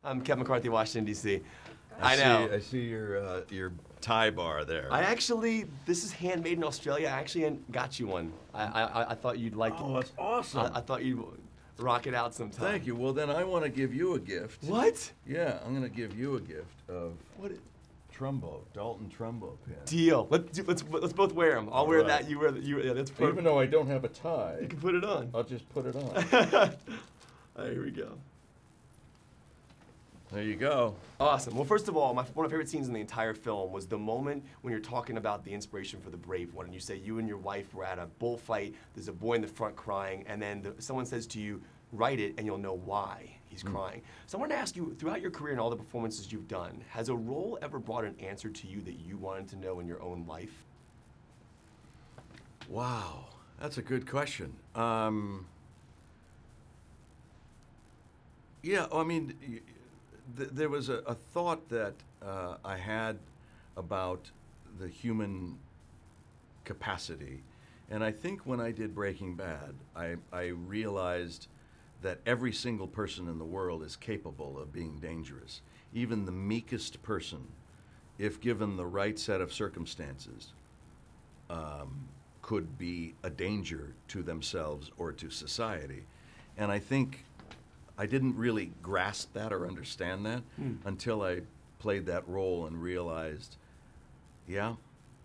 I'm Kevin McCarthy, Washington, D.C. I know. I see your tie bar there. This is handmade in Australia. I actually got you one. I thought you'd like it. Oh, that's awesome. I thought you'd rock it out sometime. Thank you. Well, then I want to give you a gift. What? Yeah, I'm going to give you a gift of What? Trumbo, Dalton Trumbo pin. Deal. Let's both wear them. I'll wear that. You wear that. Yeah, that's perfect. Even though I don't have a tie, You can put it on. I'll just put it on. All right, here we go. There you go. Awesome. Well, first of all, one of my favorite scenes in the entire film was the moment when you're talking about the inspiration for The Brave One, and you say you and your wife were at a bullfight, there's a boy in the front crying, and then someone says to you, write it, and you'll know why he's crying. So I want to ask you, throughout your career and all the performances you've done, has a role ever brought an answer to you that you wanted to know in your own life? Wow, that's a good question. Yeah, I mean, there was a thought that I had about the human capacity. And I think when I did Breaking Bad, I realized that every single person in the world is capable of being dangerous. Even the meekest person, if given the right set of circumstances, could be a danger to themselves or to society. And I think I didn't really grasp that or understand that until I played that role and realized, yeah,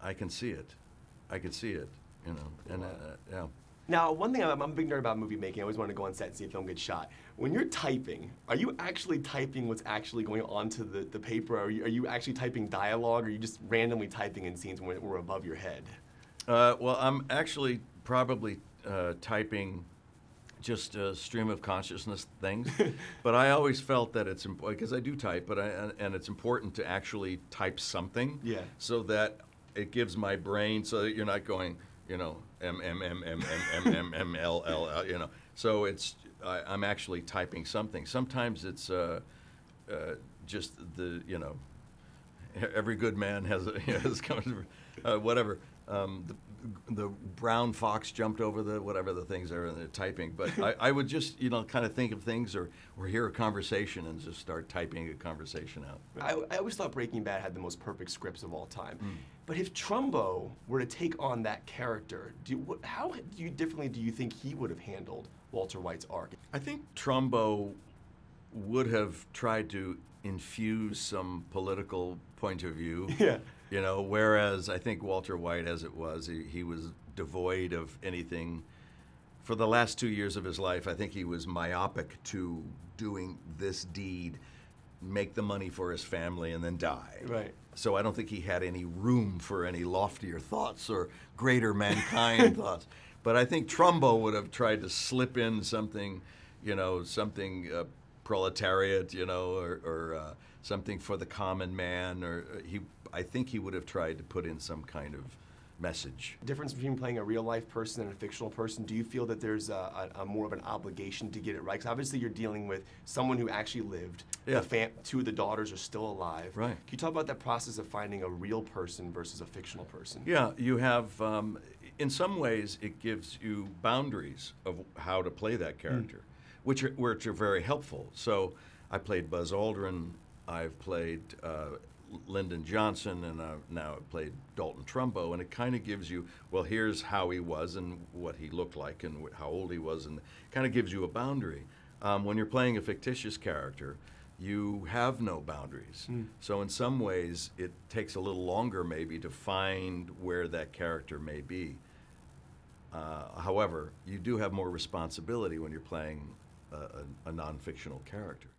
I can see it. I can see it, you know, and yeah. Now, one thing, I'm a big nerd about movie making. I always want to go on set and see a film get shot. When you're typing, are you actually typing what's actually going onto the paper? Are you actually typing dialogue, or are you just randomly typing in scenes when we're above your head? Well, I'm actually probably typing just a stream of consciousness things, but I always felt that it's important, because I do type, but and it's important to actually type something, so that it gives my brain, so that you're not going, you know, M, you know. So I'm actually typing something. Sometimes it's just the, you know, every good man has whatever. The brown fox jumped over the whatever the things are and they're typing. But I would just, you know, kind of think of things or hear a conversation and just start typing a conversation out. I always thought Breaking Bad had the most perfect scripts of all time. But if Trumbo were to take on that character, how differently do you think he would have handled Walter White's arc? I think Trumbo would have tried to infuse some political point of view. Yeah. You know, whereas I think Walter White, as it was, he was devoid of anything. For the last 2 years of his life, I think he was myopic to doing this deed, make the money for his family, and then die. Right. So I don't think he had any room for any loftier thoughts or greater mankind thoughts. But I think Trumbo would have tried to slip in something, you know, something proletariat, you know, or something for the common man, or I think he would have tried to put in some kind of message. Difference between playing a real life person and a fictional person, do you feel that there's a more of an obligation to get it right? Because obviously you're dealing with someone who actually lived. Yeah. Two of the daughters are still alive. Right. Can you talk about that process of finding a real person versus a fictional person? Yeah, you have, in some ways, it gives you boundaries of how to play that character, which are very helpful. So I played Buzz Aldrin, I've played Lyndon Johnson, and now I've played Dalton Trumbo, and it kind of gives you, well, here's how he was and what he looked like and how old he was, and kind of gives you a boundary. When you're playing a fictitious character, you have no boundaries. So in some ways, it takes a little longer maybe to find where that character may be. However, you do have more responsibility when you're playing a non-fictional character.